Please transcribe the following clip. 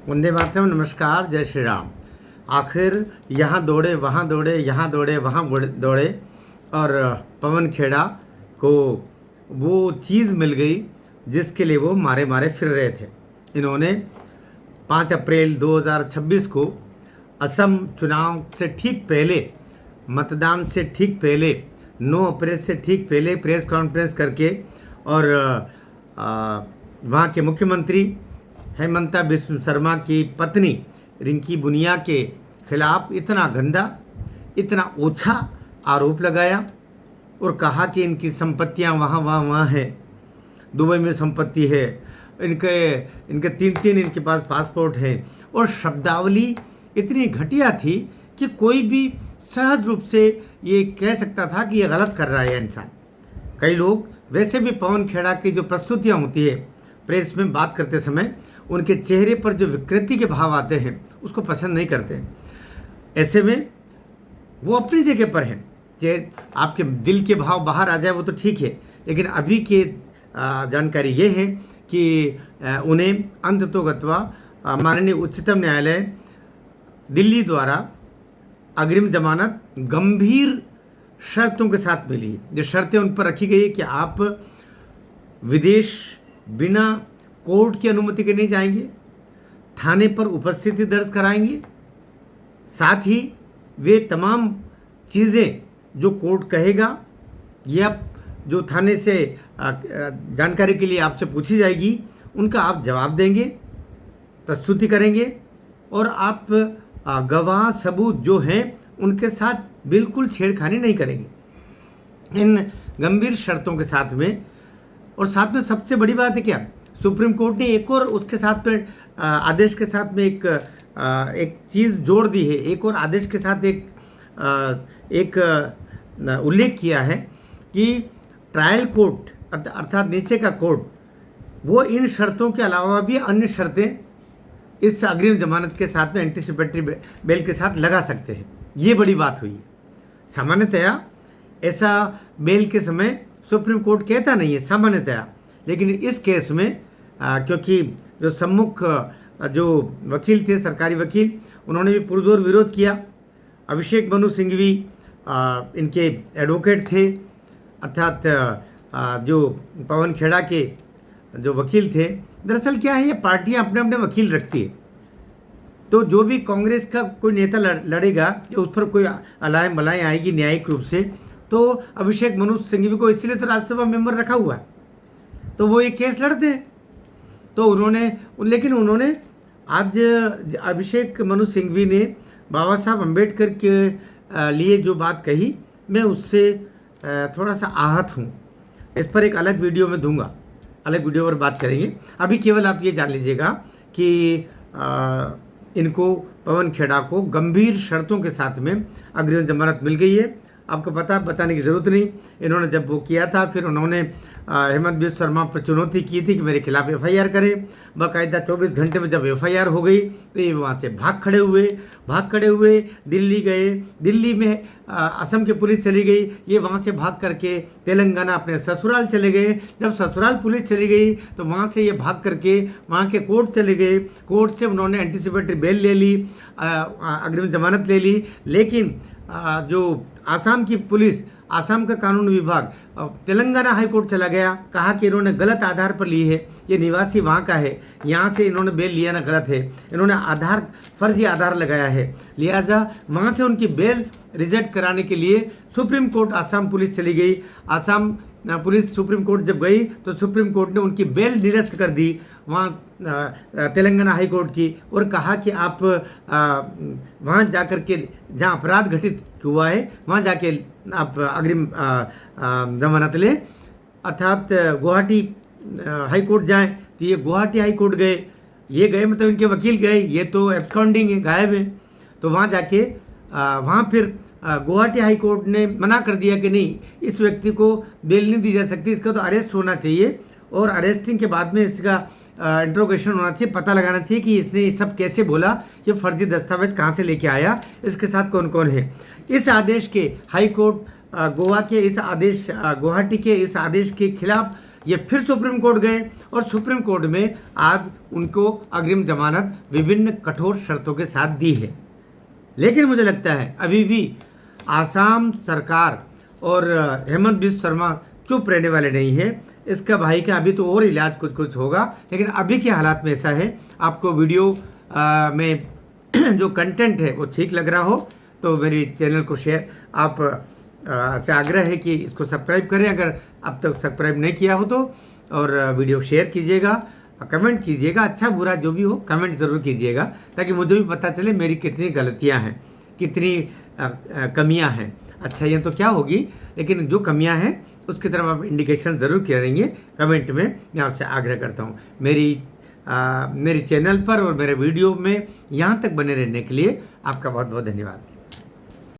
वंदे मातरम। नमस्कार, जय श्री राम। आखिर यहाँ दौड़े वहाँ दौड़े, यहाँ दौड़े वहाँ दौड़े और पवन खेड़ा को वो चीज़ मिल गई जिसके लिए वो मारे मारे फिर रहे थे। इन्होंने 5 अप्रैल 2026 को असम चुनाव से ठीक पहले, मतदान से ठीक पहले, 9 अप्रैल से ठीक पहले प्रेस कॉन्फ्रेंस करके और वहाँ के मुख्यमंत्री हेमंता बिस्व शर्मा की पत्नी रिंकी बुनिया के खिलाफ इतना गंदा, इतना ओछा आरोप लगाया और कहा कि इनकी संपत्तियां वहाँ हैं, दुबई में संपत्ति है, इनके 3 इनके पास पासपोर्ट हैं। और शब्दावली इतनी घटिया थी कि कोई भी सहज रूप से ये कह सकता था कि ये गलत कर रहा है इंसान। कई लोग वैसे भी पवन खेड़ा की जो प्रस्तुतियाँ होती है प्रेस में बात करते समय, उनके चेहरे पर जो विकृति के भाव आते हैं उसको पसंद नहीं करते। ऐसे में वो अपनी जगह पर हैं, चाहे आपके दिल के भाव बाहर आ जाए वो तो ठीक है, लेकिन अभी के जानकारी ये है कि उन्हें अंततोगत्वा माननीय उच्चतम न्यायालय दिल्ली द्वारा अग्रिम जमानत गंभीर शर्तों के साथ मिली। जो शर्तें उन पर रखी गई है कि आप विदेश बिना कोर्ट की अनुमति के नहीं जाएंगे, थाने पर उपस्थिति दर्ज कराएंगे, साथ ही वे तमाम चीज़ें जो कोर्ट कहेगा या जो थाने से जानकारी के लिए आपसे पूछी जाएगी उनका आप जवाब देंगे, प्रस्तुति करेंगे और आप गवाह सबूत जो हैं उनके साथ बिल्कुल छेड़खानी नहीं करेंगे। इन गंभीर शर्तों के साथ में, और साथ में सबसे बड़ी बात है क्या, सुप्रीम कोर्ट ने एक और उसके साथ में आदेश के साथ में एक चीज़ जोड़ दी है। एक और आदेश के साथ एक उल्लेख किया है कि ट्रायल कोर्ट अर्थात नीचे का कोर्ट वो इन शर्तों के अलावा भी अन्य शर्तें इस अग्रिम जमानत के साथ में एंटीसिपेटरी बेल के साथ लगा सकते हैं। ये बड़ी बात हुई है। सामान्यतया ऐसा बेल के समय सुप्रीम कोर्ट कहता नहीं है सामान्यतया, लेकिन इस केस में क्योंकि जो सम्मुख जो वकील थे, सरकारी वकील, उन्होंने भी पुरजोर विरोध किया। अभिषेक मनु सिंघवी इनके एडवोकेट थे, अर्थात जो पवन खेड़ा के जो वकील थे। दरअसल क्या है, ये पार्टियां अपने अपने वकील रखती है, तो जो भी कांग्रेस का कोई नेता लड़ेगा, जो उस पर कोई अलाय मलाय आएगी न्यायिक रूप से, तो अभिषेक मनु सिंघवी को इसलिए तो राज्यसभा मेंबर रखा हुआ है, तो वो ये केस लड़ते हैं। तो उन्होंने आज अभिषेक मनु सिंघवी ने बाबा साहब अम्बेडकर के लिए जो बात कही, मैं उससे थोड़ा सा आहत हूँ। इस पर एक अलग वीडियो में दूंगा, अलग वीडियो पर बात करेंगे। अभी केवल आप ये जान लीजिएगा कि इनको पवन खेड़ा को गंभीर शर्तों के साथ में अग्रिम जमानत मिल गई है। आपको बताने की ज़रूरत नहीं। इन्होंने जब वो किया था, फिर उन्होंने हेमंत बिस्व शर्मा पर चुनौती की थी कि मेरे खिलाफ एफआईआर करें। बाकायदा 24 घंटे में जब एफआईआर हो गई तो ये वहाँ से भाग खड़े हुए दिल्ली गए। दिल्ली में असम की पुलिस चली गई, ये वहाँ से भाग करके तेलंगाना अपने ससुराल चले गए। जब ससुराल पुलिस चली गई तो वहाँ से ये भाग करके वहाँ के कोर्ट चले गए। कोर्ट से उन्होंने एंटीसिपेटरी बेल ले ली, अग्रिम जमानत ले ली। लेकिन जो आसाम की पुलिस, आसाम का कानून विभाग तेलंगाना हाई कोर्ट चला गया, कहा कि इन्होंने गलत आधार पर ली है, ये निवासी वहाँ का है, यहाँ से इन्होंने बेल लिया ना गलत है, इन्होंने फर्जी आधार लगाया है, लिहाजा वहाँ से उनकी बेल रिजेक्ट कराने के लिए सुप्रीम कोर्ट आसाम पुलिस चली गई। आसाम पुलिस सुप्रीम कोर्ट जब गई तो सुप्रीम कोर्ट ने उनकी बेल निरस्त कर दी वहाँ तेलंगाना हाई कोर्ट की, और कहा कि आप वहाँ जाकर के जहाँ अपराध घटित हुआ है वहाँ जाके आप अग्रिम जमानत लें, अर्थात गुवाहाटी हाई कोर्ट जाएँ। तो ये गुवाहाटी हाई कोर्ट गए, मतलब इनके वकील गए, ये तो एब्सकॉन्डिंग है, गायब है। तो वहाँ जाके वहाँ फिर गुवाहाटी हाई कोर्ट ने मना कर दिया कि नहीं, इस व्यक्ति को बेल नहीं दी जा सकती, इसका तो अरेस्ट होना चाहिए, और अरेस्टिंग के बाद में इसका इंट्रोगेशन होना चाहिए, पता लगाना चाहिए कि इसने ये सब कैसे बोला, ये फर्जी दस्तावेज कहाँ से लेके आया, इसके साथ कौन कौन है। इस आदेश के हाई कोर्ट गोवा के इस आदेश, गुवाहाटी के इस आदेश के खिलाफ ये फिर सुप्रीम कोर्ट गए और सुप्रीम कोर्ट में आज उनको अग्रिम जमानत विभिन्न कठोर शर्तों के साथ दी है। लेकिन मुझे लगता है अभी भी आसाम सरकार और हेमंत बिस्व शर्मा चुप रहने वाले नहीं है। इसका भाई का अभी तो और इलाज कुछ कुछ होगा, लेकिन अभी के हालात में ऐसा है। आपको वीडियो में जो कंटेंट है वो ठीक लग रहा हो तो मेरी चैनल को शेयर आप से आग्रह है कि इसको सब्सक्राइब करें अगर अब तक सब्सक्राइब नहीं किया हो तो, और वीडियो शेयर कीजिएगा, कमेंट कीजिएगा, अच्छा बुरा जो भी हो कमेंट ज़रूर कीजिएगा ताकि मुझे भी पता चले मेरी कितनी गलतियां हैं, कितनी कमियां हैं। अच्छाइयाँ तो क्या होगी, लेकिन जो कमियां हैं उसकी तरफ आप इंडिकेशन ज़रूर करेंगे कमेंट में। मैं आपसे आग्रह करता हूँ मेरी चैनल पर और मेरे वीडियो में यहाँ तक बने रहने के लिए आपका बहुत बहुत धन्यवाद।